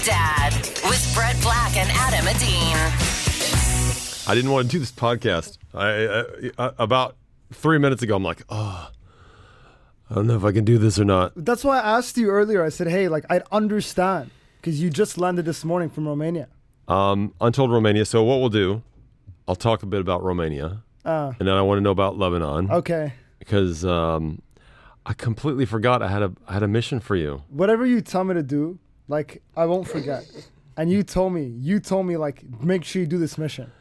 Dad with Brent Black and Adam Adine. I didn't want to do this podcast. I about 3 minutes ago, I'm like, I don't know if I can do this or not. That's why I asked you earlier. I said, hey, like, I'd understand because you just landed this morning from Romania. Untold Romania. So what we'll do, I'll talk a bit about Romania. And then I want to know about Lebanon. Okay. Because I completely forgot I had a mission for you. Whatever you tell me to do, like, I won't forget. And you told me, like, make sure you do this mission.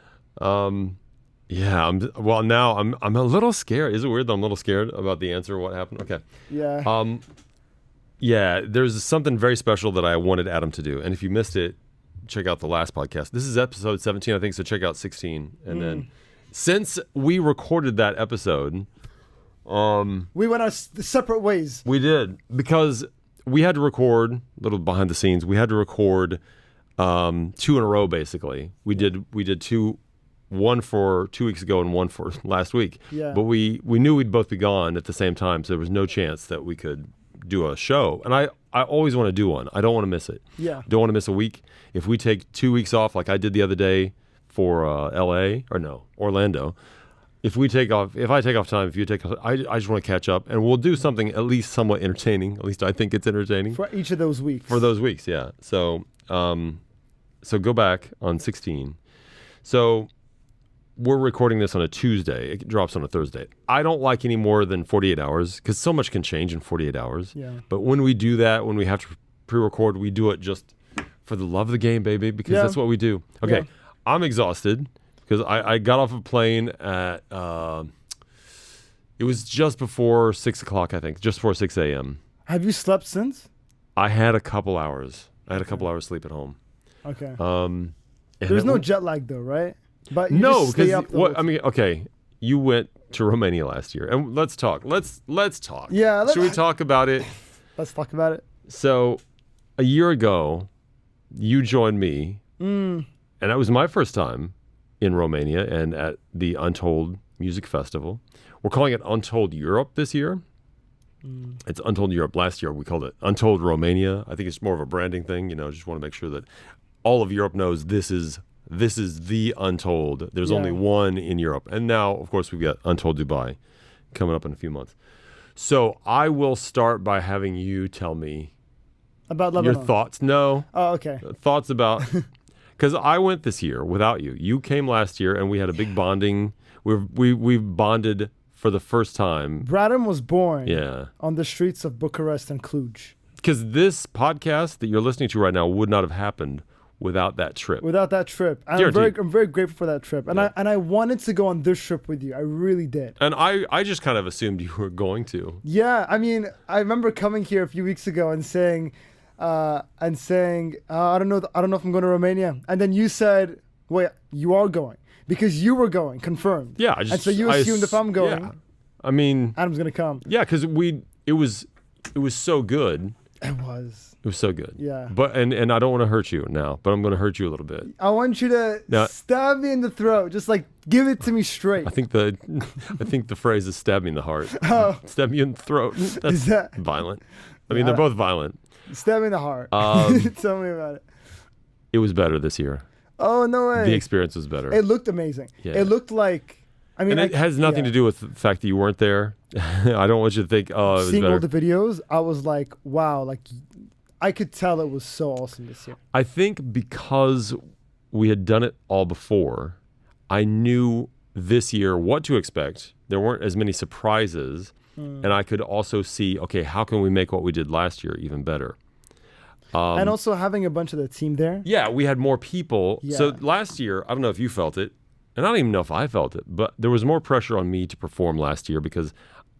Yeah. Now I'm a little scared. Is it weird that I'm a little scared about the answer? What happened? Okay. Yeah. Yeah. There's something very special that I wanted Adam to do, and if you missed it, check out the last podcast. This is episode 17, I think. So check out 16, and then since we recorded that episode, we went our separate ways. We did, because we had to record a little behind the scenes. We had to record 2 in a row, basically. We did two. One for 2 weeks ago and one for last week. Yeah. But we knew we'd both be gone at the same time, so there was no chance that we could do a show. And I always want to do one. I don't want to miss it. Yeah. Don't want to miss a week. If we take 2 weeks off, like I did the other day for Orlando. If I take off time, if you take off, I just want to catch up, and we'll do something at least somewhat entertaining. At least I think it's entertaining. For each of those weeks. For those weeks, yeah. So go back on 16. So we're recording this on a Tuesday. It drops on a Thursday. I don't like any more than 48 hours because so much can change in 48 hours. Yeah. But when we do that, when we have to pre-record, we do it just for the love of the game, baby, because that's what we do. Okay, yeah. I'm exhausted because I got off a plane at, it was just before 6 o'clock, I think, just before 6 a.m. Have you slept since? I had a couple hours. I had a couple hours sleep at home. Okay. There's no jet lag though, right? But you no, just stay because up okay, you went to Romania last year, and let's talk. Let's talk. Yeah. Should we talk about it? Let's talk about it. So, a year ago, you joined me, and that was my first time in Romania and at the Untold Music Festival. We're calling it Untold Europe this year. It's Untold Europe. Last year we called it Untold Romania. I think it's more of a branding thing. Just want to make sure that all of Europe knows this is the Untold. There's only one in Europe. And now, of course, we've got Untold Dubai coming up in a few months. So I will start by having you tell me about Lebanon. Your thoughts. No. Oh, okay. Thoughts about, because I went this year without you. You came last year, and we had a big bonding. We bonded for the first time. Bradham was born on the streets of Bucharest and Cluj. Because this podcast that you're listening to right now would not have happened without that trip. And I'm very grateful for that trip. And I wanted to go on this trip with you. I really did. And I just kind of assumed you were going to. Yeah, I mean, I remember coming here a few weeks ago and saying, I don't know if I'm going to Romania. And then you said, wait, you are going. Because you were going, confirmed. Yeah. And so you assumed if I'm going, I mean, Adam's going to come. Yeah, because it was so good. It was so good. Yeah. But and I don't want to hurt you now, but I'm going to hurt you a little bit. I want you to stab me in the throat. Just like give it to me straight. I think the phrase is stab me in the heart. Oh. Stab me in the throat. That's violent. I mean, they're both violent. Stab me in the heart. Tell me about it. It was better this year. Oh, no way. The experience was better. It looked amazing. Yeah. It looked like, and it has nothing to do with the fact that you weren't there. I don't want you to think, it was seeing better. all the videos, I was like, wow, like I could tell it was so awesome this year. I think because we had done it all before, I knew this year what to expect. There weren't as many surprises, and I could also see, okay, how can we make what we did last year even better? And also having a bunch of the team there. Yeah, we had more people. Yeah. So last year, I don't know if you felt it, and I don't even know if I felt it, but there was more pressure on me to perform last year because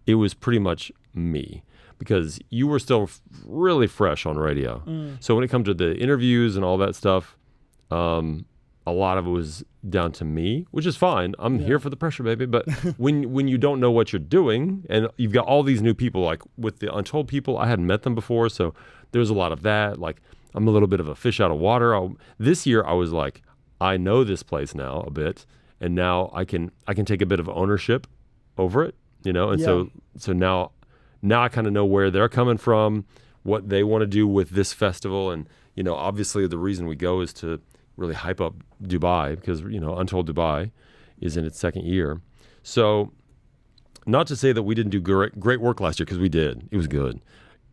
it was pretty much me. Because you were still really fresh on radio. So when it comes to the interviews and all that stuff, a lot of it was down to me, which is fine. I'm here for the pressure, baby. But when you don't know what you're doing, and you've got all these new people, like with the Untold people, I hadn't met them before, so there's a lot of that. Like, I'm a little bit of a fish out of water. This year, I was like, I know this place now a bit, and now I can take a bit of ownership over it, And so now I kind of know where they're coming from, what they want to do with this festival, and obviously the reason we go is to really hype up Dubai because, Untold Dubai is in its second year. So not to say that we didn't do great work last year, because we did. It was good.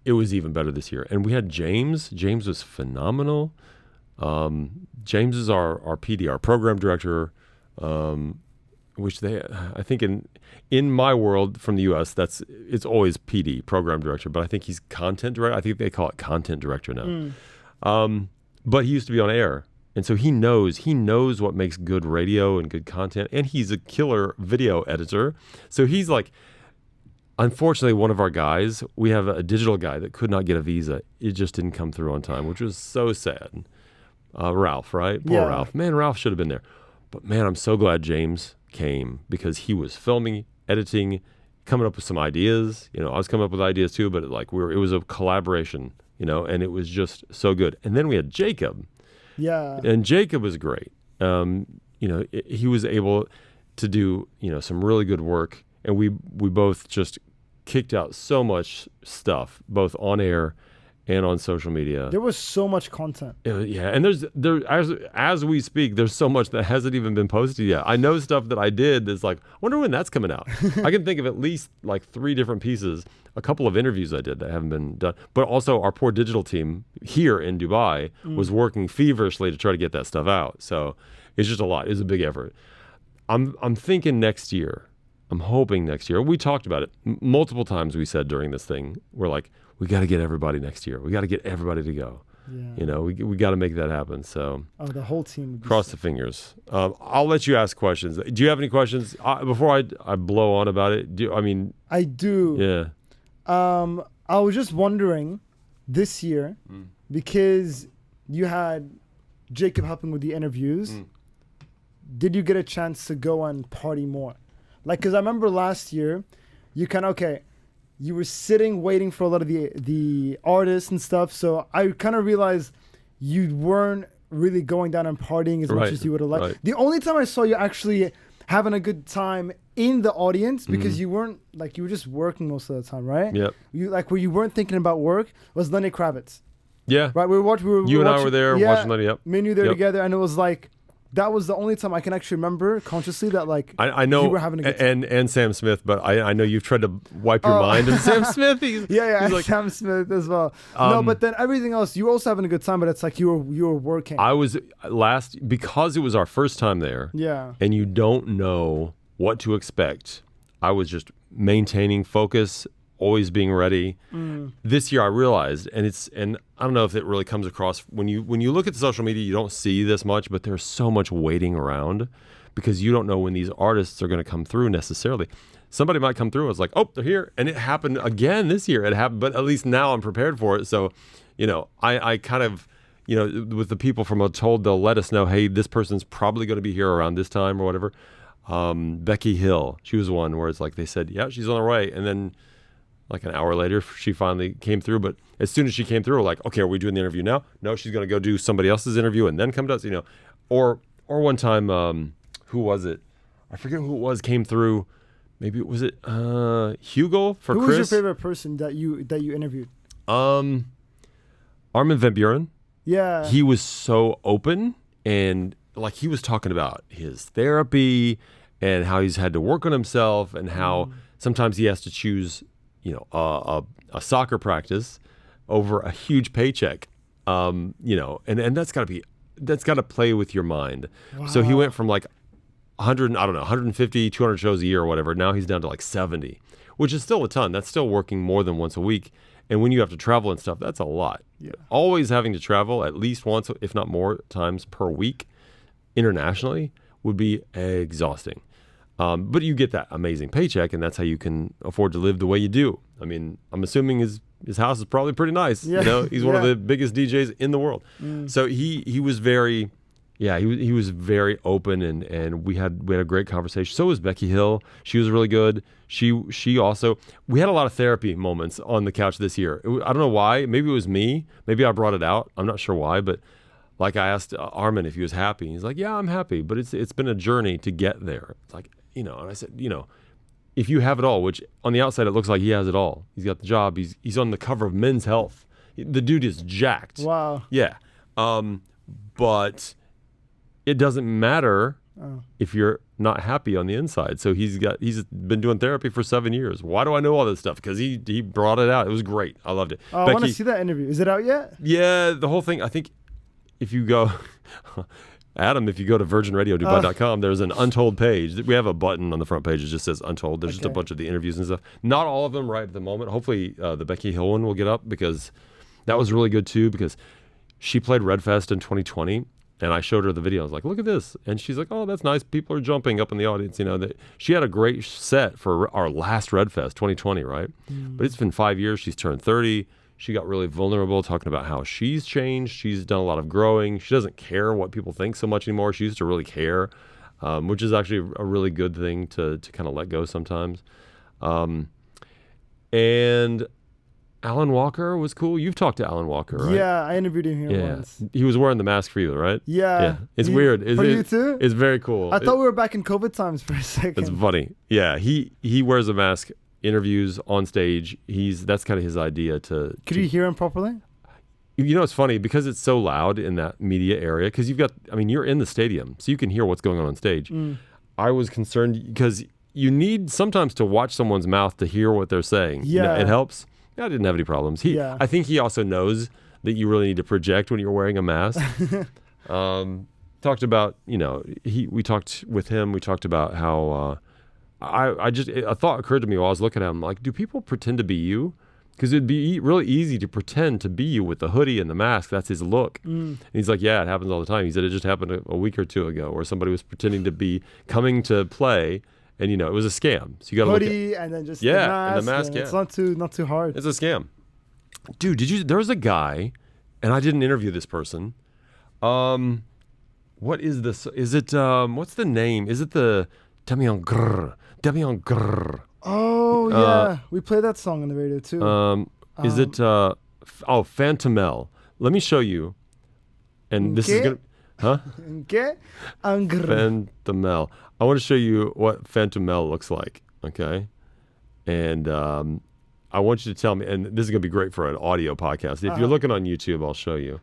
It was even better this year. And we had James. James was phenomenal. James is our PD, our program director, which I think in my world from the U.S., it's always PD, program director, but I think he's content director. I think they call it content director now. But he used to be on air. And so he knows what makes good radio and good content. And he's a killer video editor. So he's like, unfortunately, one of our guys, we have a digital guy that could not get a visa. It just didn't come through on time, which was so sad. Ralph, right? Poor Ralph. Man, Ralph should have been there. But man, I'm so glad James came, because he was filming, editing, coming up with some ideas. I was coming up with ideas too, but it was a collaboration, and it was just so good. And then we had Jacob. Yeah. And Jacob was great. He was able to do, some really good work. And we both just kicked out so much stuff, both on air and on social media. There was so much content. Yeah. And as we speak, there's so much that hasn't even been posted yet. I know stuff that I did that's like, I wonder when that's coming out. I can think of at least 3 different pieces, a couple of interviews I did that haven't been done. But also our poor digital team here in Dubai was working feverishly to try to get that stuff out. So it's just a lot. It's a big effort. I'm thinking next year. I'm hoping next year. We talked about it multiple times. We said during this thing, we're like, we got to get everybody next year. We got to get everybody to go. Yeah. We got to make that happen. So the whole team. Cross the fingers. I'll let you ask questions. Do you have any questions before I blow on about it? I do. Yeah. I was just wondering this year, because you had Jacob helping with the interviews. Did you get a chance to go and party more? Because I remember last year, you were sitting waiting for a lot of the artists and stuff. So I kind of realized you weren't really going down and partying as much as you would have liked. Right. The only time I saw you actually having a good time in the audience, because you weren't you were just working most of the time, right? Yep. You where you weren't thinking about work was Lenny Kravitz. Yeah. Right. You and I were there watching Lenny. Yep. Me and you there together, and it was that was the only time I can actually remember consciously that I know you were having a good time. And Sam Smith, but I know you've tried to wipe your mind of Sam Smith. He's Sam Smith as well. No, but then everything else, you were also having a good time, but it's you were working. I was because it was our first time there. Yeah. And you don't know what to expect. I was just maintaining focus, always being ready. This year I realized, and I don't know if it really comes across when you look at the social media, you don't see this much, but there's so much waiting around, because you don't know when these artists are going to come through necessarily. Somebody might come through and it's like, oh, they're here. And it happened again this year. It happened, but at least now I'm prepared for it. So, I kind of, with the people from Untold, they'll let us know, hey, this person's probably going to be here around this time or whatever. Becky Hill, she was one where it's they said, yeah, she's on her way. And then an hour later, she finally came through. But as soon as she came through, we're like, okay, are we doing the interview now? No, she's going to go do somebody else's interview and then come to us, Or one time, who was it? I forget who it was, came through. Maybe was it Hugo for Chris? Who was your favorite person that you interviewed? Armin Van Buuren. Yeah. He was so open, and he was talking about his therapy and how he's had to work on himself, and how sometimes he has to choose a soccer practice over a huge paycheck, and that's got to play with your mind. Wow. So he went from 150, 200 shows a year or whatever. Now he's down to 70, which is still a ton. That's still working more than once a week. And when you have to travel and stuff, that's a lot. Yeah. Always having to travel at least once, if not more times per week internationally would be exhausting. But you get that amazing paycheck, and that's how you can afford to live the way you do. I'm assuming his house is probably pretty nice. Yeah. He's one of the biggest DJs in the world. So he was very, he was very open, and we had a great conversation. So was Becky Hill. She was really good. She also, we had a lot of therapy moments on the couch this year. I don't know why. Maybe it was me. Maybe I brought it out. I'm not sure why, but I asked Armin if he was happy. He's like, yeah, I'm happy, but it's been a journey to get there. It's and I said, if you have it all, which on the outside it looks like he has it all. He's got the job. He's on the cover of Men's Health. The dude is jacked. Wow. Yeah. But it doesn't matter if you're not happy on the inside. So he's been doing therapy for 7 years. Why do I know all this stuff? Because he brought it out. It was great. I loved it. I want to see that interview. Is it out yet? Yeah, the whole thing. I think if you go, Adam, if you go to virginradiodubai.com, there's an Untold page. We have a button on the front page that just says Untold. There's just a bunch of the interviews and stuff. Not all of them right at the moment. Hopefully the Becky Hill one will get up, because that was really good too, because she played Redfest in 2020. And I showed her the video. I was like, look at this. And she's like, oh, that's nice. People are jumping up in the audience. She had a great set for our last Redfest, 2020, right? But it's been 5 years. She's turned 30. She got really vulnerable, talking about how she's changed. She's done a lot of growing. She doesn't care what people think so much anymore. She used to really care, which is actually a really good thing to kind of let go sometimes. And Alan Walker was cool. You've talked to Alan Walker, right? Yeah, I interviewed him here once. He was wearing the mask for you, right? Yeah. It's weird. For you too? It's very cool. I thought we were back in COVID times for a second. It's funny. Yeah, he wears a mask, interviews on stage. That's kind of his idea to... Could you hear him properly? It's funny, because it's so loud in that media area, because you're in the stadium, so you can hear what's going on stage. I was concerned, because you need sometimes to watch someone's mouth to hear what they're saying. Yeah. It helps. I didn't have any problems. I think he also knows that you really need to project when you're wearing a mask. Talked about, we talked with him. We talked about how a thought occurred to me while I was looking at him. Like, do people pretend to be you? Because it'd be really easy to pretend to be you with the hoodie and the mask. That's his look. And he's like, yeah, it happens all the time. He said it just happened a week or two ago, where somebody was pretending to be coming to play. And it was a scam. So you got to look at hoodie and then just the mask. And the mask. Yeah, it's not too hard. It's a scam, dude. There was a guy, and I didn't interview this person. What is this? Is it what's the name? Is it the Demian Grrr? Oh yeah, we play that song on the radio too. Is it Phantomel? Let me show you. And this is gonna, huh? Phantomel. I want to show you what Phantomel looks like, okay? And I want you to tell me, and this is going to be great for an audio podcast. If you're looking on YouTube, I'll show you.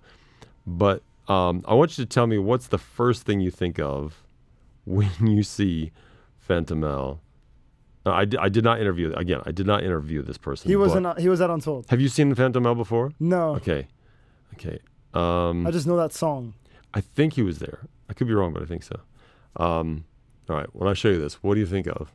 But I want you to tell me what's the first thing you think of when you see Phantomel. I did not interview, again, I did not interview this person. He was at Untold. Have you seen Phantomel before? No. Okay. I just know that song. I think he was there. I could be wrong, but I think so. All right, when I show you this, what do you think of?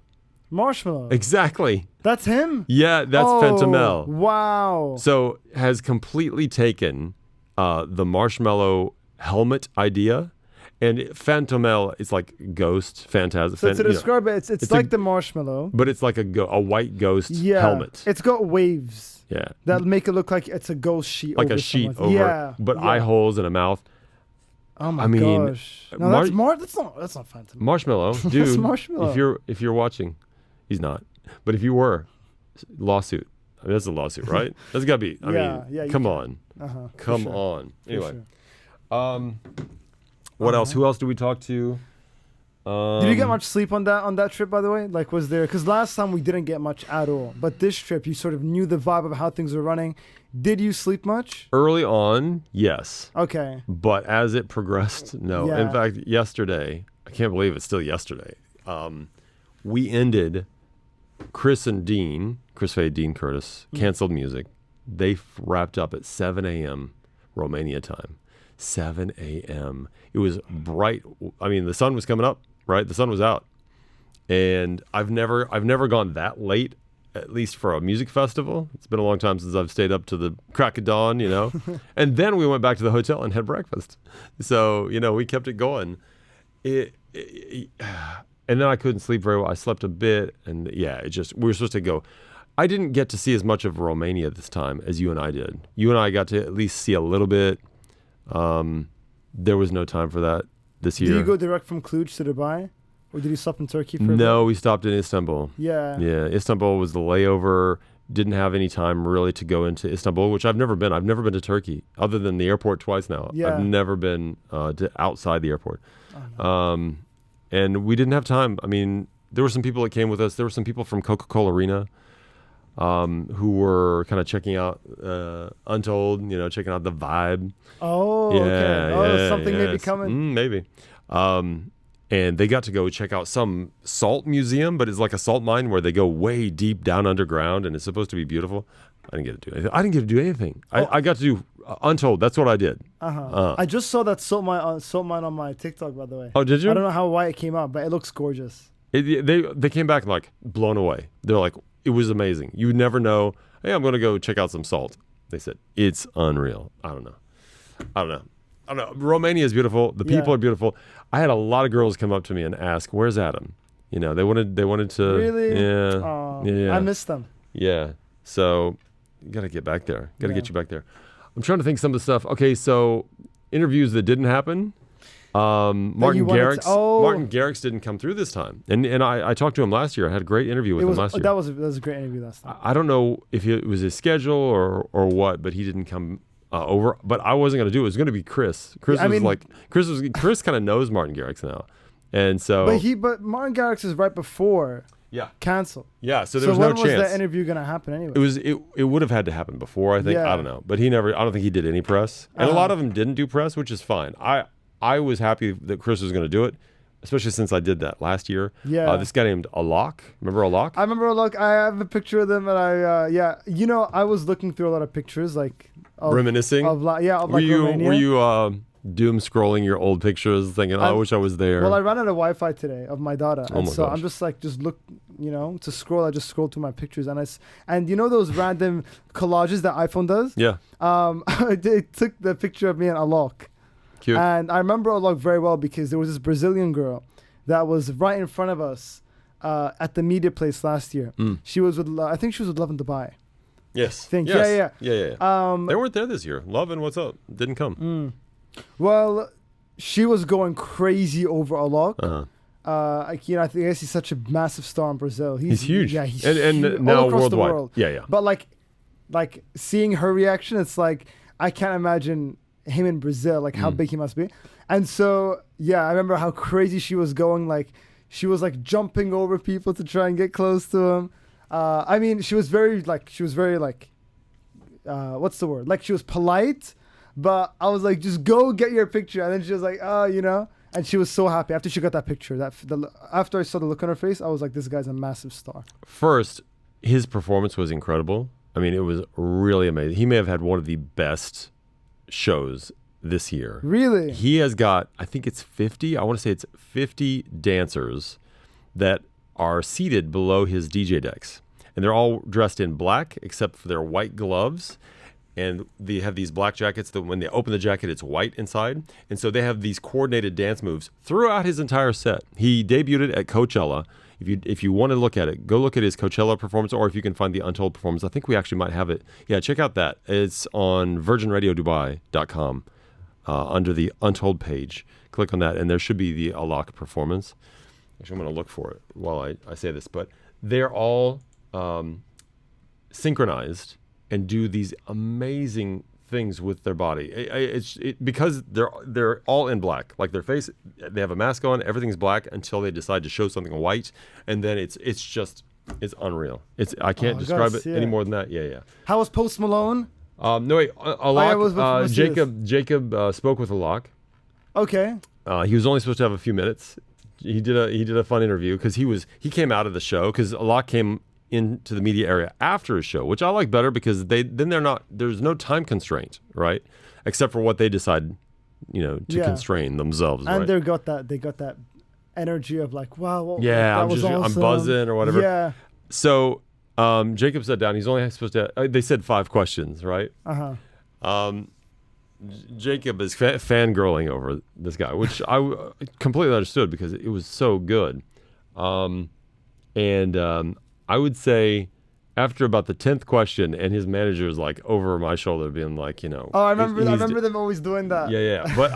Marshmallow. Exactly. That's him? Yeah, that's Phantomel. Wow. So has completely taken the marshmallow helmet idea, and Phantomel is like ghost, phantasm. So to describe it, it's like the marshmallow. But it's like a white ghost helmet. It's got waves. Yeah. That make it look like it's a ghost sheet like over a sheet someone. over, but eye holes and a mouth. Oh my gosh! No, that's not Phantom. Marshmallow, dude. That's Marshmallow. If you're watching, he's not. But if you were, lawsuit. I mean, that's a lawsuit, right? That's gotta be. I mean, come on. Come on. Anyway, what else? Who else do we talk to? Did you get much sleep on that trip, by the way? Like, was there? Because last time we didn't get much at all, but this trip you sort of knew the vibe of how things were running. Did you sleep much? Early on, yes. Okay. But as it progressed, no. Yeah. In fact, yesterday, I can't believe it's still yesterday. We ended. Chris Faye, Dean Curtis canceled music. They wrapped up at 7 a.m. Romania time. 7 a.m. It was bright. I mean, the sun was coming up, right? The sun was out, and I've never gone that late, at least for a music festival. It's been a long time since I've stayed up to the crack of dawn, And then we went back to the hotel and had breakfast. So we kept it going. And then I couldn't sleep very well. I slept a bit, and we were supposed to go. I didn't get to see as much of Romania this time as you and I did. You and I got to at least see a little bit. There was no time for that this year. Did you go direct from Cluj to Dubai? Or did you stop in Turkey for a bit? No, we stopped in Istanbul. Yeah. Yeah, Istanbul was the layover. Didn't have any time really to go into Istanbul, which I've never been. I've never been to Turkey, other than the airport twice now. Yeah. I've never been to outside the airport. Oh, no. And we didn't have time. I mean, there were some people that came with us. There were some people from Coca-Cola Arena. who were kind of checking out Untold, checking out the vibe. Oh, okay. Oh, something maybe coming. Maybe. And they got to go check out some salt museum, but it's like a salt mine where they go way deep down underground, and it's supposed to be beautiful. I didn't get to do anything. I got to do Untold. That's what I did. I just saw that salt mine on my TikTok, by the way. Oh, did you? I don't know why it came out, but it looks gorgeous. They came back like blown away. They're like, it was amazing. You would never know. Hey, I'm going to go check out some salt. They said, it's unreal. I don't know. Romania is beautiful. The people are beautiful. I had a lot of girls come up to me and ask, "Where's Adam?" They wanted to. Really? Yeah. Aww, yeah. I missed them. Yeah. So you got to get back there. Got to get you back there. I'm trying to think some of the stuff. Okay, so interviews that didn't happen. Martin Garrix didn't come through this time, and I talked to him last year. I had a great interview with him last year. That was a great interview last time. I don't know if it was his schedule or what, but he didn't come over. But I wasn't going to do it. It was going to be Chris. Chris kind of knows Martin Garrix now, and so. But Martin Garrix is right before. Yeah. Canceled. Yeah. So there was no chance. When was that interview going to happen anyway? It would have had to happen before, I think. Yeah. I don't know, but I don't think he did any press, and a lot of them didn't do press, which is fine. I was happy that Chris was going to do it, especially since I did that last year. Yeah. This guy named Alok. Remember Alok? I remember Alok. I have a picture of them, and I was looking through a lot of pictures, reminiscing. Romania. Were you doom scrolling your old pictures, thinking, I wish I was there? Well, I ran out of Wi-Fi today of my data, and so I'm just look, to scroll. I just scroll through my pictures, and those random collages that iPhone does. Yeah. They took the picture of me and Alok. Cute. And I remember Alok very well because there was this Brazilian girl that was right in front of us at the media place last year. She was with, I think she was with Love in Dubai. Yes. Yeah. They weren't there this year. Love and What's Up didn't come. Well, she was going crazy over Alok. I guess he's such a massive star in Brazil. He's huge. Yeah, he's and huge. now all across worldwide. The world. Yeah. But like seeing her reaction, it's like I can't imagine him in Brazil, how big he must be. And so, I remember how crazy she was going. She was jumping over people to try and get close to him. She was very what's the word? She was polite, but I was like, just go get your picture. And then she was like, and she was so happy after she got that picture. After I saw the look on her face, I was like, this guy's a massive star. First, his performance was incredible. It was really amazing. He may have had one of the best shows this year. Really? He has got, I think it's 50, I want to say it's 50 dancers that are seated below his DJ decks. And they're all dressed in black except for their white gloves. And they have these black jackets that when they open the jacket, it's white inside. And so they have these coordinated dance moves throughout his entire set. He debuted it at Coachella. If you want to look at it, go look at his Coachella performance, or if you can find the Untold performance. I think we actually might have it. Yeah, check out that. It's on virginradiodubai.com under the Untold page. Click on that, and there should be the Alok performance. Actually, I'm going to look for it while I say this. But they're all synchronized and do these amazing things with their body. Because they're all in black, their face, they have a mask on, everything's black until they decide to show something white, and then it's unreal. I can't describe it any more than that. Yeah. How was Post Malone? No wait, Alok. Jacob spoke with Alok. Okay. He was only supposed to have a few minutes. He did a fun interview because he came out of the show because Alok came into the media area after his show, which I like better because there's no time constraint, right? Except for what they decide, to constrain themselves. And right? they got that energy of wow. Yeah, awesome. I'm buzzing or whatever. Yeah. So Jacob sat down. He's only supposed to. They said 5 questions, right? Jacob is fangirling over this guy, which I completely understood because it was so good. I would say after about the 10th question, and his manager is over my shoulder being Oh, I remember them always doing that. Yeah. But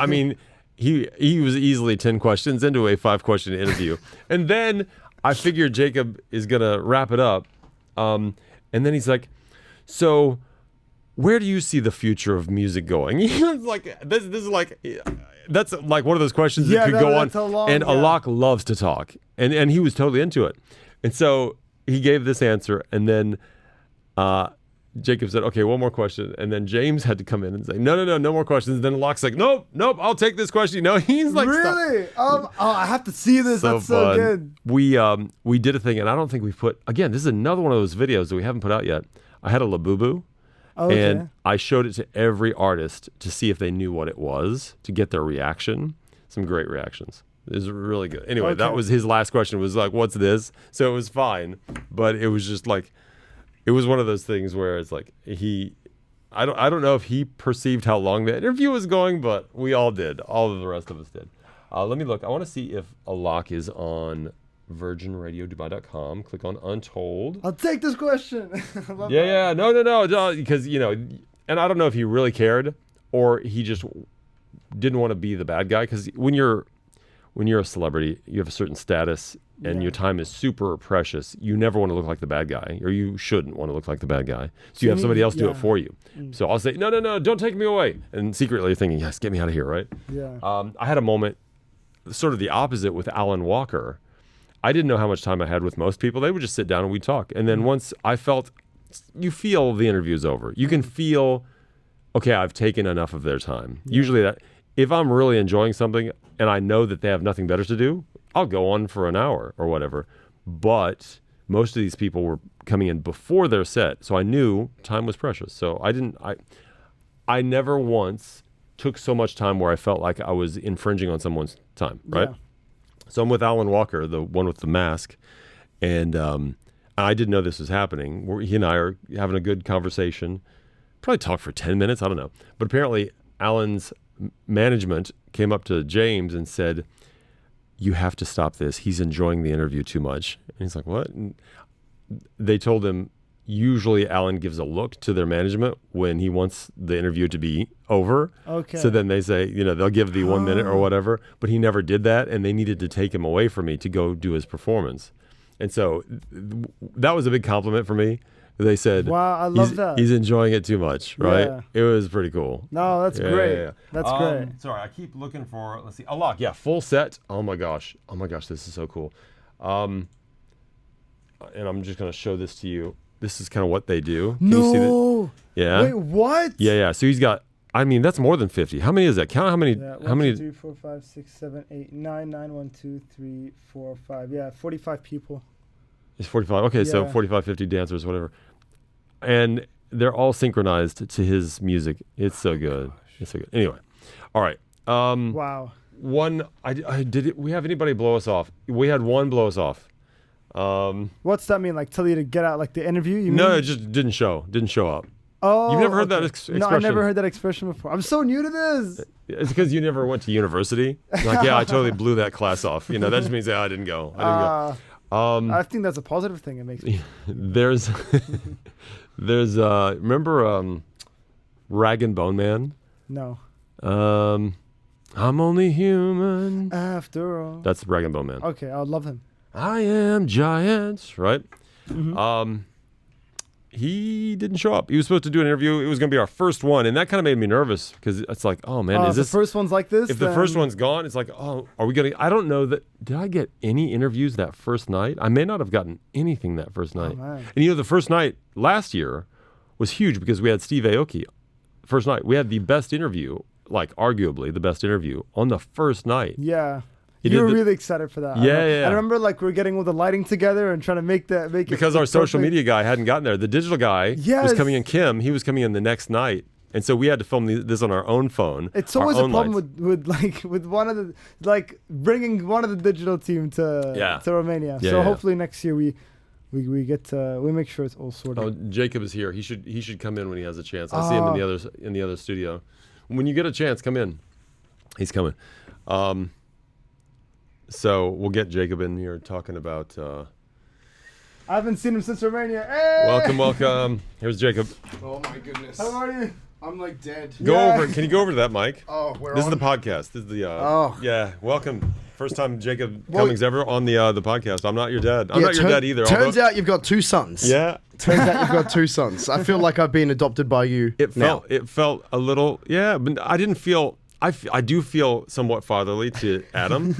he was easily 10 questions into a 5-question interview. And then I figured Jacob is going to wrap it up. And then he's like, so where do you see the future of music going? This is that's one of those questions that could go on. Alok loves to talk. And he was totally into it. And so he gave this answer, and then Jacob said, okay, one more question. And then James had to come in and say, no more questions. Then Locke's like, nope, I'll take this question. You know, he's like, really? I have to see this. So That's so good. We did a thing, and I don't think we put, again, this is another one of those videos that we haven't put out yet. I had a Labubu, and I showed it to every artist to see if they knew what it was, to get their reaction. Some great reactions. It was really good. Anyway, that was his last question, was like, what's this? So it was fine, but it was just like, it was one of those things where it's like I don't know if he perceived how long the interview was going, but we all did. All of the rest of us did. Let me look. I want to see if Alok is on virginradiodubai.com. Click on Untold. I'll take this question. Yeah. No. Because, you know, and I don't know if he really cared or he just didn't want to be the bad guy. Because when you're a celebrity, you have a certain status and your time is super precious. You never want to look like the bad guy, or you shouldn't want to look like the bad guy. So you have somebody else do it for you. So I'll say, no, don't take me away. And secretly you're thinking, yes, get me out of here, right? Yeah. I had a moment, sort of the opposite with Alan Walker. I didn't know how much time I had with most people. They would just sit down and we'd talk. And then once I felt, you feel the interview's over. You can feel, okay, I've taken enough of their time. Usually that, if I'm really enjoying something and I know that they have nothing better to do, I'll go on for an hour or whatever. But most of these people were coming in before their set, so I knew time was precious. So I never once took so much time where I felt like I was infringing on someone's time, right? Yeah. So I'm with Alan Walker, the one with the mask, and I didn't know this was happening. He and I are having a good conversation. Probably talked for 10 minutes, I don't know. But apparently Alan's management came up to James and said, you have to stop this. He's enjoying the interview too much. And he's like, what? And they told him, usually Alan gives a look to their management when he wants the interview to be over. Okay. So then they say, you know, they'll give the 1 minute or whatever, but he never did that. And they needed to take him away from me to go do his performance. And so that was a big compliment for me. They said, wow, I love that. He's enjoying it too much, right? Yeah. It was pretty cool. No, that's great. Yeah. That's great. Sorry, I keep looking for, let's see, Alok, yeah, full set. Oh my gosh, this is so cool. And I'm just going to show this to you. This is kind of what they do. Can you see that? Yeah. Wait, what? Yeah. So he's got, I mean, that's more than 50. How many is that? Count how many. Yeah, 1, how many? 2, 3, 4, 5, 6, 7, 8, 9, 9, 1, 2, 3, 4, 5. Yeah, 45 people. It's 45. Okay, so 45, 50 dancers, whatever. And they're all synchronized to his music. It's so good. It's so good. Anyway, all right. Wow. We have anybody blow us off? We had one blow us off. What's that mean? Like tell you to get out, like the interview? You no, mean? it just didn't show up. Oh, you've never heard that expression? No, I never heard that expression before. I'm so new to this. It's because you never went to university. Like, yeah, I totally blew that class off. You know, that just means I didn't go. I think that's a positive thing. It makes me. There's remember Rag and Bone Man? No. I'm only human. After all. That's Rag and Bone Man. Okay, I love him. I am giant, right? Mm-hmm. He didn't show up. He was supposed to do an interview. It was going to be our first one, and that kind of made me nervous because it's like, oh man, is this the first one's like this? If the first one's gone, it's like, oh, are we going to? I don't know that. Did I get any interviews that first night? I may not have gotten anything that first night. Man. And you know, the first night last year was huge because we had Steve Aoki. First night, we had the best interview, like arguably the best interview on the first night. Yeah. You were really excited for that. Yeah. I remember like we were getting all the lighting together and trying to make it because our social media guy hadn't gotten there. The digital guy was coming in. He was coming in the next night, and so we had to film this on our own phone. It's always a problem with one of the bringing one of the digital team to Romania. So hopefully next year we make sure it's all sorted. Oh, Jacob is here. He should come in when he has a chance. I see him in the other studio. When you get a chance, come in. He's coming. So we'll get Jacob in here talking about. I haven't seen him since Romania. Hey! Welcome. Here's Jacob. Oh my goodness. How are you? I'm like dead. Go over. Can you go over to that mic? Oh, This is the podcast. This is the. Yeah. Welcome. First time Jacob Cummings ever on the podcast. I'm not your dad. I'm not your dad either. Turns out you've got two sons. Yeah. Turns out you've got two sons. I feel like I've been adopted by you. It felt a little. Yeah, but I didn't feel. I do feel somewhat fatherly to Adam,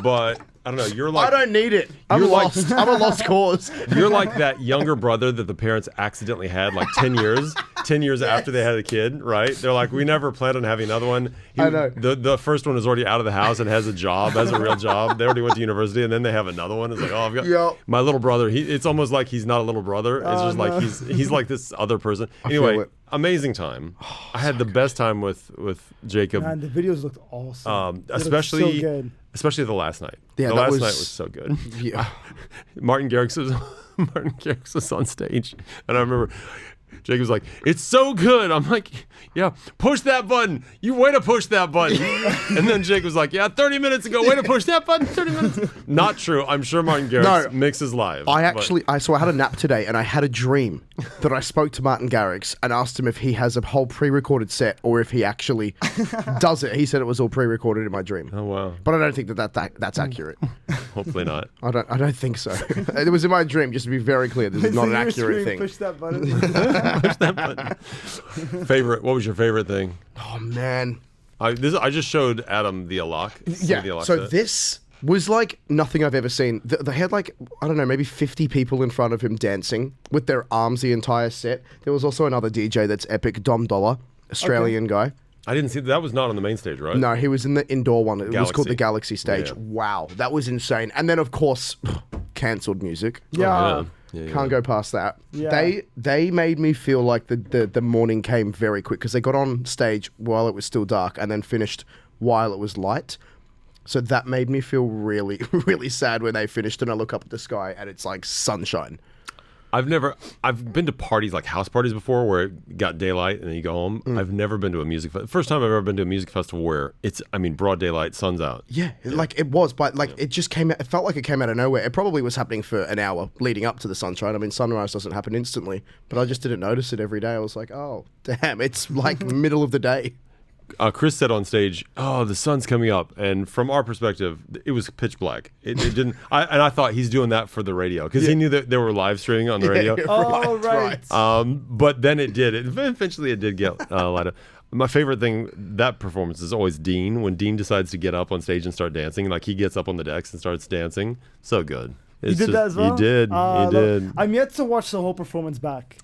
but I don't know. You're I like don't need it. I'm You're like- lost. I'm a lost cause. you're like that younger brother that the parents accidentally had like 10 years after they had a kid, right? They're like, we never planned on having another one. I know. The first one is already out of the house and has a job, has a real job. They already went to university, and then they have another one. It's like, oh, I've got Yep. my little brother. It's almost like he's not a little brother. It's just like he's like this other person. Anyway, it. amazing time. I had the best time with Jacob. Man, the videos looked awesome. They looked Especially so good. especially the last night. Yeah, the that last was- night was so good. Yeah. Martin Garrix was on stage, and I remember Jake was like, "It's so good." I'm like, "Yeah, push that button. You way to push that button." And then Jake was like, "Yeah, 30 minutes ago, way to push that button. 30 minutes." Not true. I'm sure Martin Garrix mixes live. I but- actually, so I had a nap today, and I had a dream that I spoke to Martin Garrix and asked him if he has a whole pre-recorded set or if he actually does it. He said it was all pre-recorded in my dream. Oh wow. But I don't think that's accurate. Hopefully not. I don't think so. It was in my dream. Just to be very clear, this is not an accurate thing. Push that button. Push that button. Favorite? What was your favorite thing? Oh man. I just showed Adam the Alak. Yeah. The Alak So set. this was like nothing I've ever seen. They had like, I don't know, maybe 50 people in front of him dancing with their arms the entire set. There was also another DJ that's epic, Dom Dollar, Australian guy. I didn't see that. Was not on the main stage, right? No, he was in the indoor one. It was called the Galaxy stage. Yeah. Wow, that was insane. And then of course, cancelled music. Yeah. Yeah, Can't go past that. Yeah. They made me feel like the morning came very quick because they got on stage while it was still dark and then finished while it was light. So that made me feel really, really sad when they finished and I look up at the sky and it's like sunshine. I've been to parties like house parties before where it got daylight and then you go home. I've never been to a music first time I've ever been to a music festival where it's broad daylight, sun's out. Yeah, like it was, but like it just came out, it felt like it came out of nowhere. It probably was happening for an hour leading up to the sunshine. I mean, sunrise doesn't happen instantly, but I just didn't notice it every day. I was like, oh, damn, it's like middle of the day. Chris said on stage, "Oh, the sun's coming up," and from our perspective, it was pitch black. It didn't. I thought he's doing that for the radio because he knew that they were live streaming on the radio. Oh, right. But then it did. Eventually, it did get light up. My favorite thing that performance is always Dean when Dean decides to get up on stage and start dancing. Like he gets up on the decks and starts dancing. So good. You did that as well? He did. He did. I'm yet to watch the whole performance back.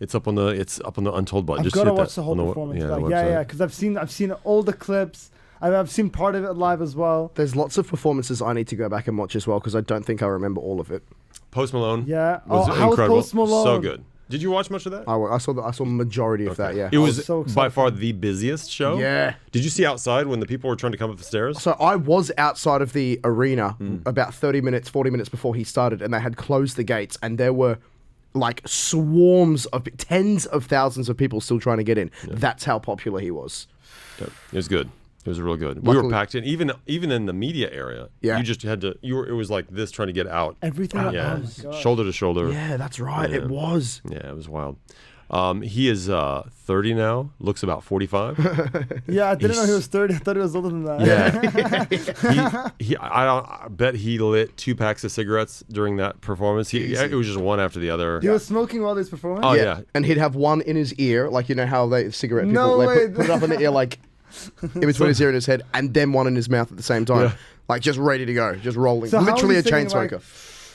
It's up on the Untold button. I've Just got to hit watch that the whole on performance the back. website. Yeah, because I've seen all the clips. I've seen part of it live as well. There's lots of performances I need to go back and watch as well because I don't think I remember all of it. Post Malone. Yeah. Was how was incredible. Post Malone? So good. Did you watch much of that? I saw majority of that. Yeah. It was so excited by for far the busiest show. Yeah. Did you see outside when the people were trying to come up the stairs? So I was outside of the arena about 40 minutes before he started, and they had closed the gates, and there were like swarms of tens of thousands of people still trying to get in. Yeah. That's how popular he was. It was good. It was real good. Luckily, we were packed in, even in the media area. Yeah. You just had to. It was like this trying to get out. Everything. Yeah. Oh my God. Shoulder to shoulder. Yeah, that's right. Yeah. It was. Yeah, it was wild. He is 30 now. Looks about 45. Yeah, I didn't know he was 30. I thought he was older than that. Yeah. I bet he lit 2 packs of cigarettes during that performance. It was just one after the other. He was smoking while he was performing? Oh yeah. And he'd have one in his ear, like you know how cigarette people No way. put it up in the ear like in between his ear and his head, and then one in his mouth at the same time. Yeah. Like just ready to go, just rolling. So how Literally a was he chain singing, smoker.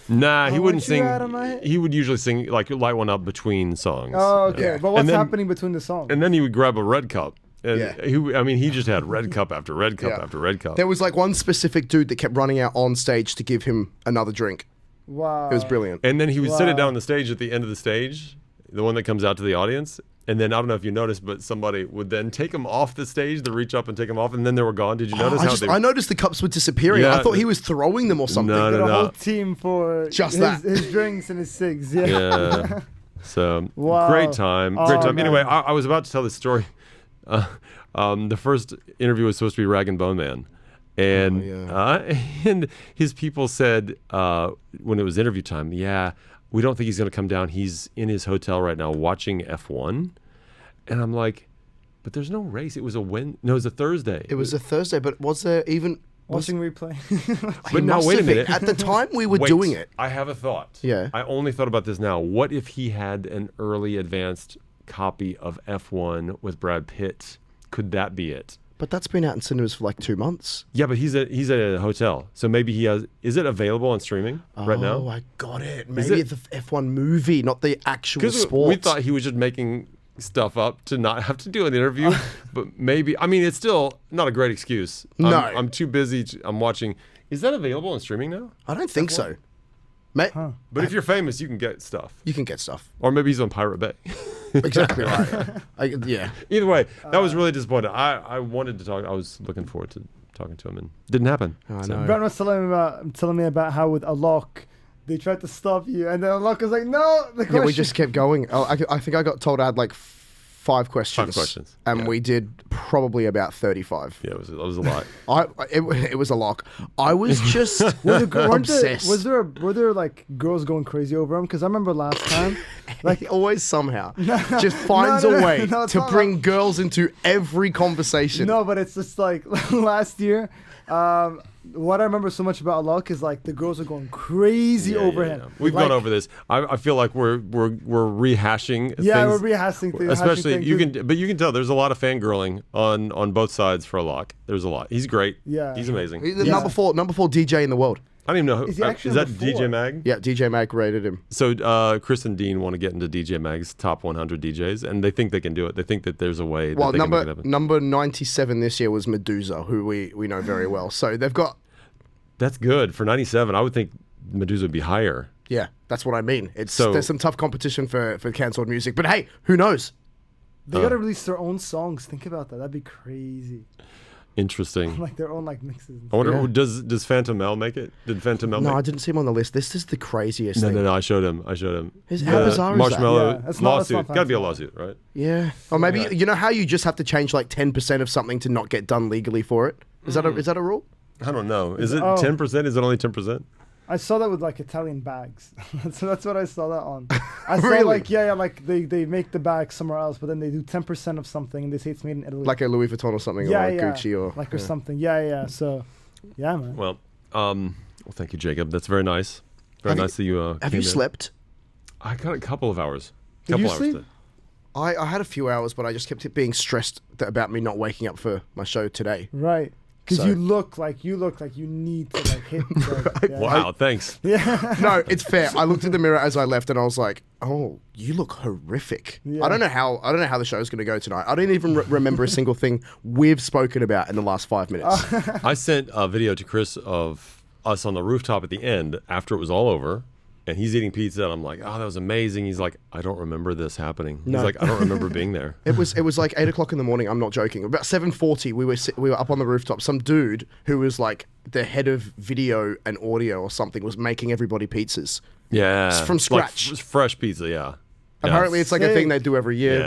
Nah, he I wouldn't want you sing. out of my- He would usually sing like light one up between songs. Oh, okay. Yeah. But what's And then- happening between the songs? And then he would grab a red cup. And Yeah. he just had red cup after red cup Yeah. after red cup. There was like one specific dude that kept running out on stage to give him another drink. Wow. It was brilliant. And then he would sit it Wow. down on the stage at the end of the stage, the one that comes out to the audience. And then I don't know if you noticed, but somebody would then take him off the stage. They reach up and take him off, and then they were gone. Did you notice how I noticed the cups were disappearing. Yeah. I thought he was throwing them or something. No, Got no, a no. whole team for Just his, that. his drinks and his cigs. Yeah. Yeah. So Wow. great time. Oh, Great time. man. Anyway, I was about to tell this story. The first interview was supposed to be Rag and Bone Man. And and his people said when it was interview time, we don't think he's going to come down. He's in his hotel right now watching F1. And I'm like, but there's no race. It was it was a Thursday. It was a Thursday, but was there even... Watching replay. But now, wait a minute. At the time, we were Wait, doing it. I have a thought. Yeah. I only thought about this now. What if he had an early advanced copy of F1 with Brad Pitt? Could that be it? But that's been out in cinemas for like 2 months. Yeah, but he's at a hotel, so maybe he has. Is it available on streaming right now? Oh, I got it. Maybe it's the F1 movie, not the actual sport. We thought he was just making stuff up to not have to do an interview, but maybe. I mean, it's still not a great excuse. No, I'm too busy. I'm watching. Is that available on streaming now? I don't think so. But if you're famous, you can get stuff. You can get stuff. Or maybe he's on Pirate Bay. Exactly right. Yeah. Either way, that was really disappointing. I wanted to talk. I was looking forward to talking to him, and didn't happen. I know. Brent was telling me about how with Alok, they tried to stop you, and then Alok was like, "No." Yeah, we just kept going. I think I got told I had like 5 questions. 5 questions. And we did probably about 35. Yeah, it was a lot. It was a lock. I was just obsessed. Were there like girls going crazy over him? Because I remember last time, like he always somehow just finds a way to bring girls into every conversation. No, but it's just like last year. What I remember so much about Alok is like the girls are going crazy over him. We've gone over this. I feel like we're rehashing things. Yeah, we're rehashing things. Especially you can tell there's a lot of fangirling on both sides for Alok. There's a lot. He's great. Yeah, he's amazing. He's the number four DJ in the world. I don't even know who. Is that DJ Mag? Yeah, DJ Mag rated him. So Chris and Dean want to get into DJ Mag's top 100 DJs, and they think they can do it. They think that there's a way. Well, that they can make it happen. number 97 this year was Medusa, who we know very well. So they've got. That's good for 97. I would think Medusa would be higher. Yeah, that's what I mean. There's some tough competition for cancelled music, but hey, who knows? They gotta release their own songs. Think about that. That'd be crazy. Interesting. Like their own like mixes. I wonder, does Phantom Mel make it? Did Phantom Mel? No, I didn't see him on the list. This is the craziest thing. No. I showed him. How bizarre is Marshmallow that? Yeah, lawsuit. Got to be a lawsuit, right? Yeah. Or maybe you know how you just have to change like 10% of something to not get done legally for it. Is that a rule? I don't know. Is it 10%? Is it only 10%? I saw that with like Italian bags. that's what I saw that on. I saw Really? like like they make the bag somewhere else, but then they do 10% of something and they say it's made in Italy. Like a Louis Vuitton or something, or a Gucci or or something. Yeah. So, yeah, man. Well, thank you, Jacob. That's very nice. Very nice that you. Have you slept? I got a couple of hours. Did you sleep? I had a few hours, but I just kept being stressed about me not waking up for my show today. Right. Because you look like you need to like hit. Like, yeah. Wow, thanks. Yeah. No, it's fair. I looked in the mirror as I left, and I was like, "Oh, you look horrific." Yeah. I don't know how the show's going to go tonight. I didn't even remember a single thing we've spoken about in the last 5 minutes. I sent a video to Chris of us on the rooftop at the end after it was all over. And he's eating pizza, and I'm like, "Oh, that was amazing." He's like, "I don't remember this happening." He's like, "I don't remember being there." It was like 8 o'clock in the morning. I'm not joking. About 7:40, we were up on the rooftop. Some dude who was like the head of video and audio or something was making everybody pizzas. Yeah, from scratch, like fresh pizza. Yeah. Apparently, it's like a thing they do every year.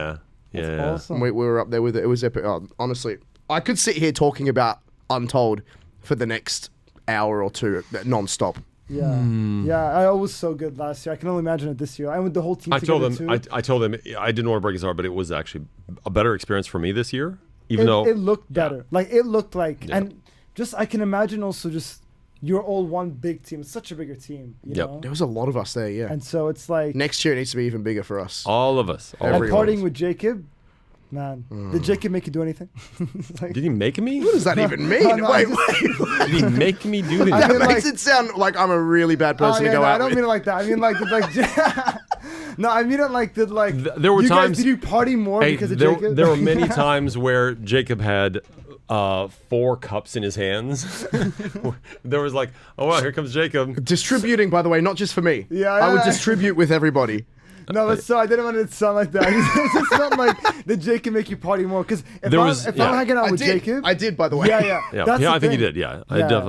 Yeah. That's awesome. And we were up there with it. It was epic. Oh, honestly, I could sit here talking about Untold for the next hour or two non-stop. Yeah, I was so good last year. I can only imagine it this year. I with the whole team. I told him. Too. I told him I didn't want to break his heart, but it was actually a better experience for me this year. Even though it looked better, like it looked like, and just I can imagine also just you're all one big team. It's such a bigger team. You know? There was a lot of us there. Yeah, and so it's like next year it needs to be even bigger for us. All of us. And partying with Jacob. Man, did Jacob make you do anything? Like, did he make me? What does that even mean? No, wait. Did he make me do anything? That makes it sound like I'm a really bad person to go out I don't with. mean it like that. I mean like no, I mean it like there were times. Did you party more because of Jacob? There were many times where Jacob had 4 cups in his hands. There was like, oh wow, here comes Jacob. Distributing, by the way, not just for me. Yeah, I would distribute with everybody. No, but so I didn't want it to sound like that. It's just not like did Jacob make you party more? Because if I'm hanging out with Jacob, I did, by the way. Yeah. I think he did. Yeah,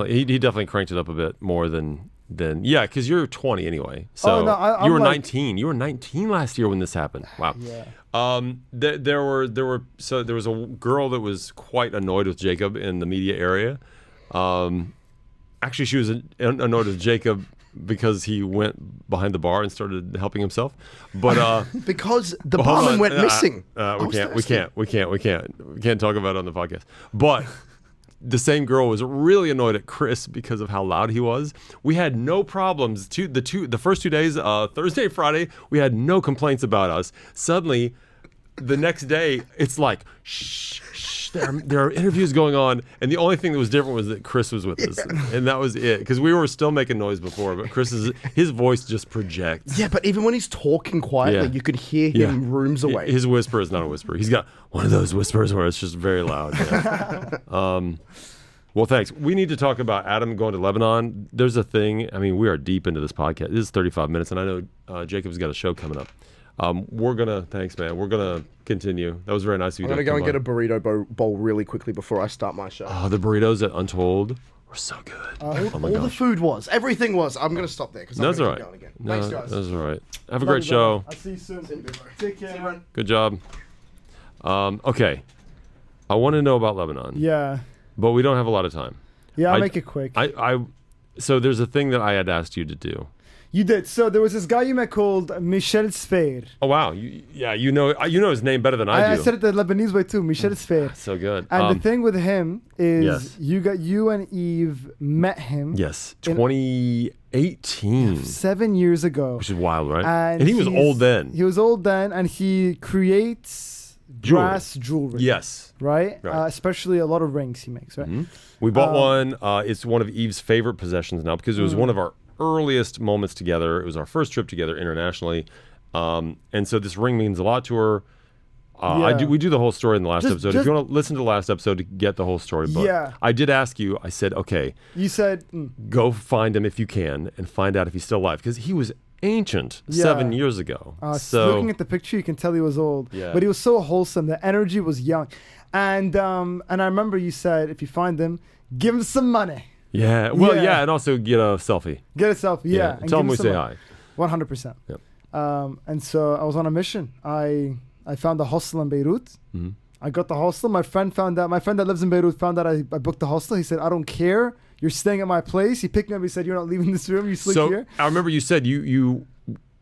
he definitely cranked it up a bit more than because you're 20 anyway. So you were 19. You were 19 last year when this happened. Wow. Yeah. There was a girl that was quite annoyed with Jacob in the media area. Actually, she was annoyed with Jacob because he went behind the bar and started helping himself, but because the barman went missing. We can't talk about it on the podcast. But the same girl was really annoyed at Chris because of how loud he was. We had no problems. The first 2 days, Thursday, Friday, we had no complaints about us. Suddenly, the next day, it's like, shh, there are interviews going on. And the only thing that was different was that Chris was with us. And that was it. Because we were still making noise before, but his voice just projects. Yeah, but even when he's talking quietly, you could hear him rooms away. His whisper is not a whisper. He's got one of those whispers where it's just very loud. Yeah. Well, thanks. We need to talk about Adam going to Lebanon. There's a thing. I mean, we are deep into this podcast. This is 35 minutes, and I know Jacob's got a show coming up. Thanks, man. We're going to continue. That was very nice of you. I'm going to go and get a burrito bowl really quickly before I start my show. Oh, the burritos at Untold were so good. All the food was. Everything was. I'm going to stop there because I'm going to keep going again. Thanks, guys. That's all right. Have a great show. I'll see you soon. Take care. Good job. Okay. I want to know about Lebanon. Yeah. But we don't have a lot of time. Yeah, I'll make it quick. So there's a thing that I had asked you to do. You did. So there was this guy you met called Michel Sfer. Oh wow! You know his name better than I do. I said it the Lebanese way too, Michel Sfer. So good. And the thing with him is, you and Eve met him. Yes, 2018. 7 years ago. Which is wild, right? And he was old then. He was old then, and he creates brass jewelry. Yes. Right? Especially a lot of rings he makes, right? Mm-hmm. We bought one. It's one of Eve's favorite possessions now because it was one of our earliest moments together. It was our first trip together internationally. And so this ring means a lot to her. We do the whole story in the last episode. If you want to listen to the last episode to get the whole story, but I did ask you, I said, okay. You said, go find him if you can and find out if he's still alive because he was ancient 7 years ago. So looking at the picture, you can tell he was old, yeah. But he was so wholesome. The energy was young. And I remember you said, if you find him, give him some money. Yeah. Well, yeah. And also get a selfie. Get a selfie, yeah. And tell him we say hi. 100%. Yep. And so I was on a mission. I found a hostel in Beirut. Mm-hmm. I got the hostel. My friend that lives in Beirut found out I booked the hostel. He said, I don't care. You're staying at my place. He picked me up. He said, you're not leaving this room. You sleep here. I remember you said you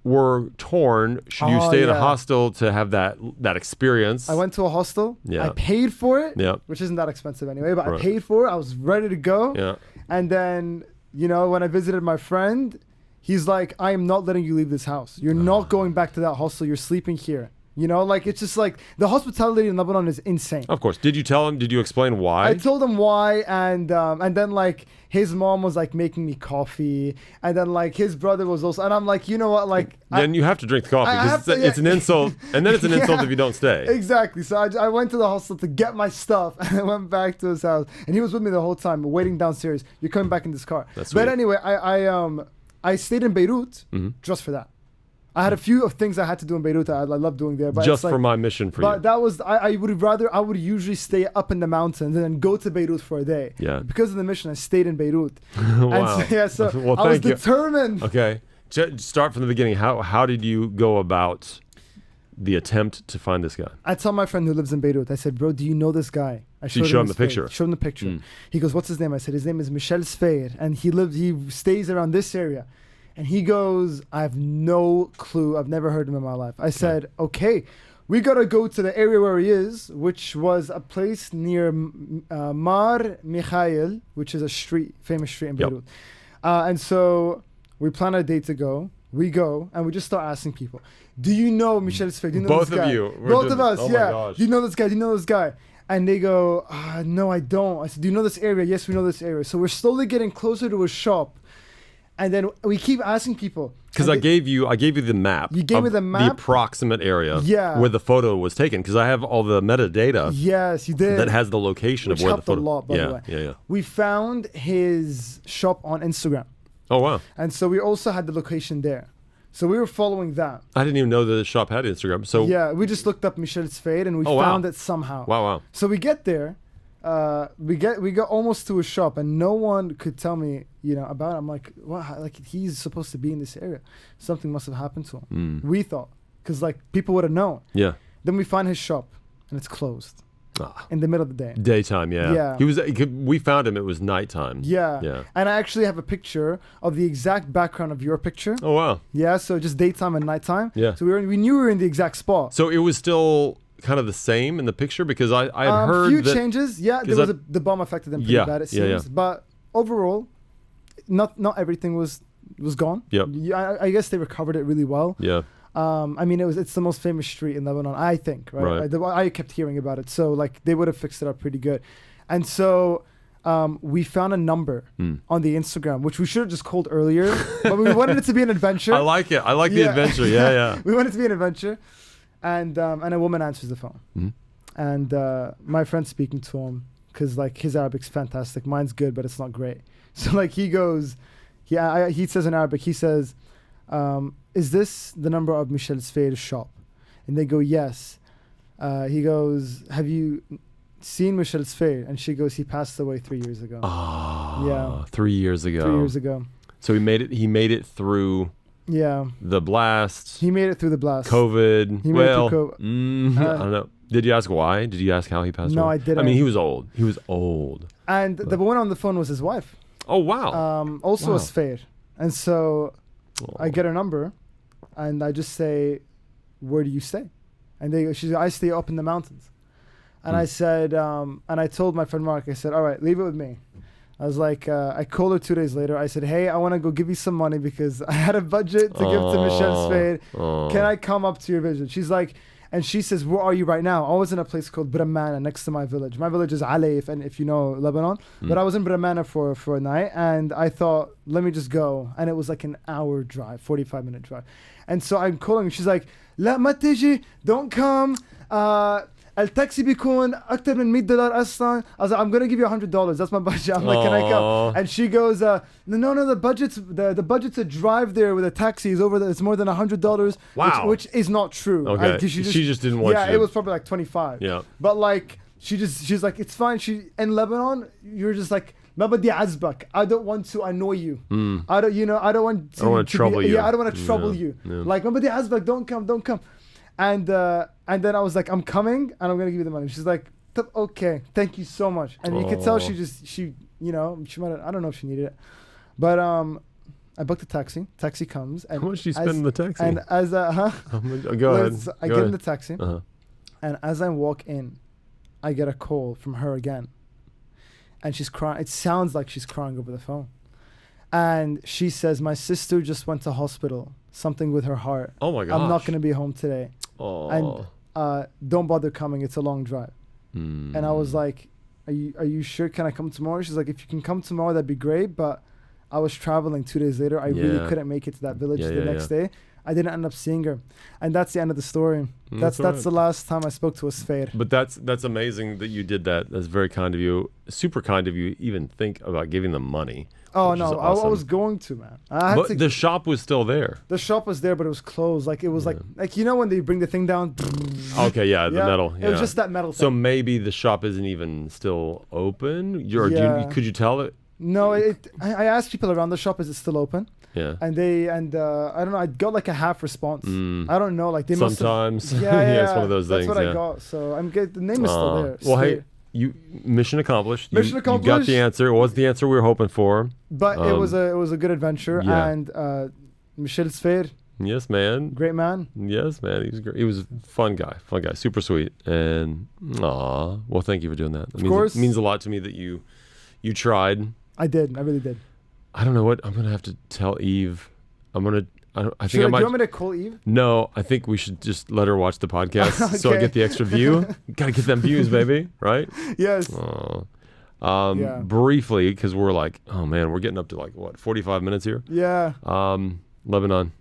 were torn. Should you stay at a hostel to have that experience? I went to a hostel. Yeah. I paid for it, yeah. which isn't that expensive anyway, but I paid for it. I was ready to go. Yeah. And then, when I visited my friend, he's like, I am not letting you leave this house. You're not going back to that hostel. You're sleeping here. It's just like the hospitality in Lebanon is insane. Of course. Did you tell him? Did you explain why? I told him why, and then like his mom was like making me coffee, and then like his brother was also, and I'm like, you know what, like. Then you have to drink the coffee because it's an insult, and then it's an insult if you don't stay. Exactly. So I went to the hostel to get my stuff, and I went back to his house, and he was with me the whole time, waiting downstairs. You're coming back in this car. That's sweet. But anyway, I stayed in Beirut just for that. I had a few of things I had to do in Beirut I love doing there. But just for my mission for you. But that was, I would usually stay up in the mountains and then go to Beirut for a day. Yeah. Because of the mission, I stayed in Beirut. Wow. And so well, I was determined. Okay. Start from the beginning. How did you go about the attempt to find this guy? I tell my friend who lives in Beirut, I said, bro, do you know this guy? I showed him the picture. Showed him the picture. He goes, what's his name? I said, his name is Michel Sfer, and he stays around this area. And he goes, I have no clue. I've never heard him in my life. I said, okay, we got to go to the area where he is, which was a place near Mar Mikhail, which is a famous street in Beirut. And so we plan a date to go. We go, and we just start asking people, do you know Michel Sfer? Do you know this guy? Both of you? Both of us, oh yeah. My gosh. Do you know this guy? Do you know this guy? And they go, no, I don't. I said, do you know this area? Yes, we know this area. So we're slowly getting closer to a shop. And then we keep asking people. Because I gave you the map. You gave me the map? The approximate area where the photo was taken. Because I have all the metadata. Yes, you did. That has the location of where the photo. A lot, by the way. Yeah. We found his shop on Instagram. Oh, wow. And so we also had the location there. So we were following that. I didn't even know the shop had Instagram. So yeah, we just looked up Michel Sfer and we found it somehow. Wow. So we get there. We got almost to a shop and no one could tell me, about it. I'm like, what? Like he's supposed to be in this area. Something must have happened to him. We thought, because like people would have known. Yeah. Then we find his shop and it's closed in the middle of the day. Daytime, yeah. We found him. It was nighttime. Yeah. And I actually have a picture of the exact background of your picture. Oh wow. Yeah. So just daytime and nighttime. Yeah. So we knew we were in the exact spot. So it was still kind of the same in the picture because I had heard a few changes. Yeah, there was the bomb affected them pretty bad, it seems. Yeah. But overall, not everything was gone. Yep. I guess they recovered it really well. Yeah. I mean, it's the most famous street in Lebanon, I think, right? I kept hearing about it. So like they would have fixed it up pretty good. And so we found a number on the Instagram, which we should have just called earlier, but we wanted it to be an adventure. I like it. I like the adventure. Yeah. We wanted it to be an adventure. And a woman answers the phone. And my friend's speaking to him because like his Arabic's fantastic. Mine's good, but it's not great. So like he goes, he says in Arabic, he says, is this the number of Michel Sfeir's shop? And they go, yes. He goes, have you seen Michel Sfeir? And she goes, he passed away 3 years ago. Oh, yeah. 3 years ago. 3 years ago. So he made it through the blast. He made it through the blast. COVID. He made it through COVID. I don't know. Did you ask why? Did you ask how he passed away? No, I didn't. I mean, he was old. He was old. And the one on the phone was his wife. Oh, wow. Also a Sfeir. And so I get her number and I just say, where do you stay? And they go, I stay up in the mountains. And I said, and I told my friend Mark, I said, all right, leave it with me. I was like, I called her 2 days later. I said, hey, I want to go give you some money because I had a budget to give to Michel Sfeir. Can I come up to your vision? She's like, and she says, where are you right now? I was in a place called Bramana next to my village. My village is Alayf, and if you know Lebanon. But I was in Bramana for a night, and I thought, let me just go. And it was like an hour drive, 45-minute drive. And so I'm calling, and she's like, لا ما تيجي, don't come. التاكسي بيكون أكتر من $100 أصلاً. I was like, I'm gonna give you $100. That's my budget. I'm like, can I come? And she goes, no, the budget to drive there with a taxi is over. It's more than $100. Wow. Which is not true. Okay. She just didn't want you. Yeah, it was probably like 25. Yeah. But like, she's like, it's fine. In Lebanon, you're just like, ما بدي عزبك. I don't want to annoy you. I don't want to trouble you. Yeah, I don't want to trouble you. Like, ما بدي عزبك. Don't come. And then I was like, I'm coming and I'm gonna give you the money. She's like, okay, thank you so much. And you could tell she might have, I don't know if she needed it, but I booked a taxi. Taxi comes. And how much did you spend in the taxi? And as go ahead. I get in the taxi, and as I walk in, I get a call from her again, and she's crying. It sounds like she's crying over the phone, and she says, my sister just went to hospital. Something with her heart. Oh my gosh. I'm not gonna be home today. Oh. And don't bother coming. It's a long drive. And I was like, are you sure? Can I come tomorrow? She's like, if you can come tomorrow, that'd be great. But I was traveling 2 days later. I really couldn't make it to that village the next day. I didn't end up seeing her. And that's the end of the story. That's the last time I spoke to a Sfeir. But that's amazing that you did that. That's very kind of you. Super kind of you even think about giving them money. Oh, no. Awesome. I was going to, man. But the shop was still there. The shop was there, but it was closed. Like, it was like you know when they bring the thing down? Okay, the metal. Yeah. It was just that metal thing. So maybe the shop isn't even still open? Could you tell it? No, I asked people around the shop, is it still open? Yeah. And I don't know, I got like a half response. I don't know, like they sometimes. Yeah, it's one of those things. That's what I got. So I'm good. The name is still there. Well, hey, mission accomplished. You got the answer. It was the answer we were hoping for. But it was a good adventure. Yeah. And Michel Sfeir. Yes, man. Great man. Yes, man. He was great. He was a fun guy, super sweet. And well, thank you for doing that. Of course. It means a lot to me that you tried. I did. I really did. I don't know what I'm gonna have to tell Eve. I think do you want me to call Eve? No, I think we should just let her watch the podcast okay. So I get the extra view. Gotta get them views, baby. Right? Yes. Briefly, because we're like, oh man, we're getting up to like what 45 minutes here. Yeah. Lebanon.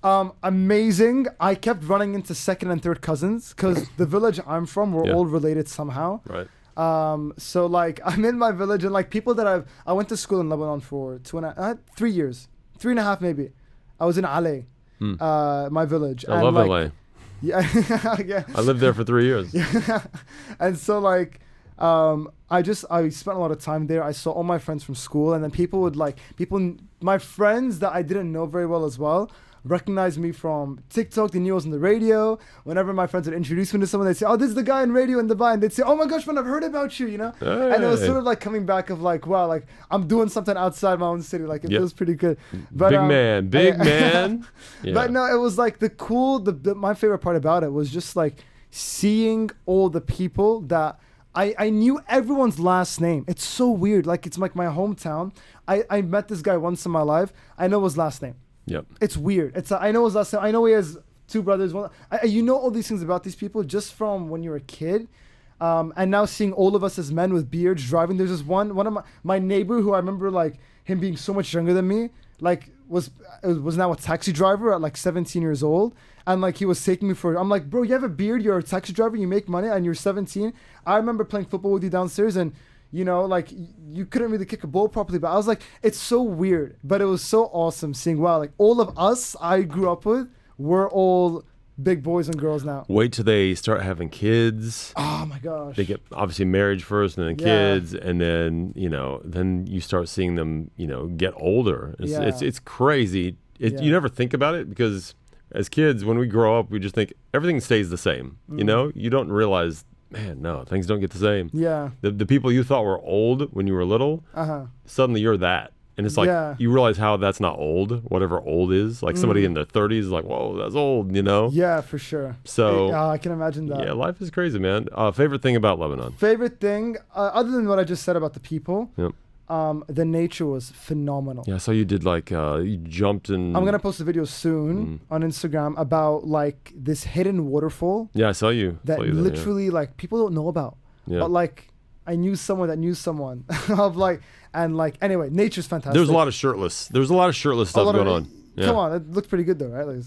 Amazing. I kept running into second and third cousins because the village I'm from, we're all related somehow. Right. So like I'm in my village and like people that I went to school in Lebanon for 3 years, 3.5 maybe. I was in Alay, my village. I love LA. Yeah, yeah. I lived there for 3 years. Yeah. And so like, I spent a lot of time there. I saw all my friends from school, and then my friends that I didn't know very well as well, recognized me from TikTok. They knew I was on the radio. Whenever my friends would introduce me to someone, they'd say, oh, this is the guy in radio in Dubai. And they'd say, oh my gosh, man, I've heard about you, you know? Hey. And it was sort of like coming back of like, wow, like I'm doing something outside my own city. Like it feels pretty good. But, big man. Yeah. But no, it was like my favorite part about it was just like seeing all the people that I knew everyone's last name. It's so weird. Like it's like my hometown. I met this guy once in my life. I know his last name. Yep. It's weird. I know his last name. I know he has two brothers. You know all these things about these people just from when you were a kid. And now seeing all of us as men with beards driving. There's this one of my neighbor who I remember like him being so much younger than me, like was now a taxi driver at like 17 years old. And like he was taking me I'm like, bro, you have a beard, you're a taxi driver, you make money, and you're 17. I remember playing football with you downstairs, and you know, like you couldn't really kick a ball properly, but I was like, it's so weird, but it was so awesome seeing, wow, like all of us I grew up with, we're all big boys and girls now. Wait till they start having kids. Oh my gosh. They get obviously marriage first and then kids, and then, you know, then you start seeing them, you know, get older. It's crazy. You never think about it because as kids, when we grow up, we just think everything stays the same. You know, you don't realize, man, no, things don't get the same. Yeah. The people you thought were old when you were little, suddenly you're that. And it's like, you realize how that's not old, whatever old is. Like somebody in their 30s is like, whoa, that's old, you know? Yeah, for sure. So I can imagine that. Yeah, life is crazy, man. Favorite thing about Lebanon? Favorite thing, other than what I just said about the people, Yep. The nature was phenomenal. Yeah, I saw you did like, you jumped in. I'm going to post a video soon on Instagram about like this hidden waterfall. Yeah, I saw you. That literally like people don't know about. Yeah. But like I knew someone that knew someone of like, and like, anyway, nature's fantastic. There's a lot of shirtless stuff going on. Yeah. Come on, it looked pretty good though, right? Like,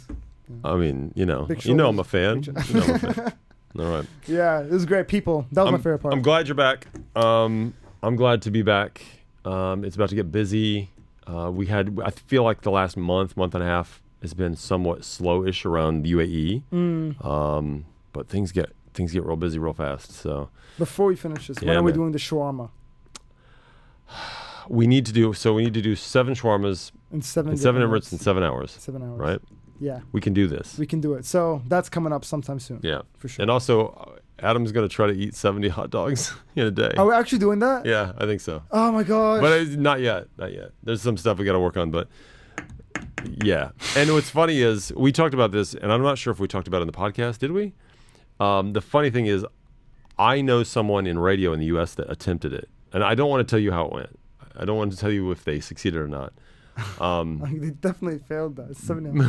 I mean, you know I'm a fan. All right. Yeah, it was great. People, that was my favorite part. I'm glad you're back. I'm glad to be back. It's about to get busy. I feel like the last month and a half has been somewhat slowish around the UAE. But things get real busy real fast. So before we finish this, when are we doing the shawarma? We need to do 7 shawarmas in 7 Emirates in 7 hours. 7 hours. Right? Yeah. We can do this. We can do it. So that's coming up sometime soon. Yeah. For sure. And also, Adam's going to try to eat 70 hot dogs in a day. Are we actually doing that? Yeah, I think so. Oh my gosh. But not yet. There's some stuff we got to work on, but yeah. And what's funny is we talked about this, and I'm not sure if we talked about it in the podcast. Did we? The funny thing is, I know someone in radio in the U.S. that attempted it, and I don't want to tell you how it went. I don't want to tell you if they succeeded or not. They definitely failed that. 70.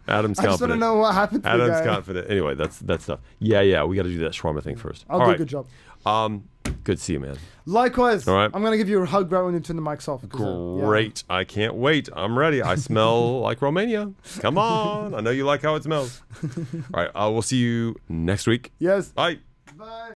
Adam's confident. I just want to know what happened to Adam's the guy. confident. Anyway, that's stuff. Yeah. We got to do that shawarma thing first. I'll do a good job. Good to see you, man. Likewise. All right. I'm going to give you a hug right when you turn the mics off. Great. I can't wait. I'm ready. I smell like Romania. Come on. I know you like how it smells. All right. We'll see you next week. Yes. Bye. Bye.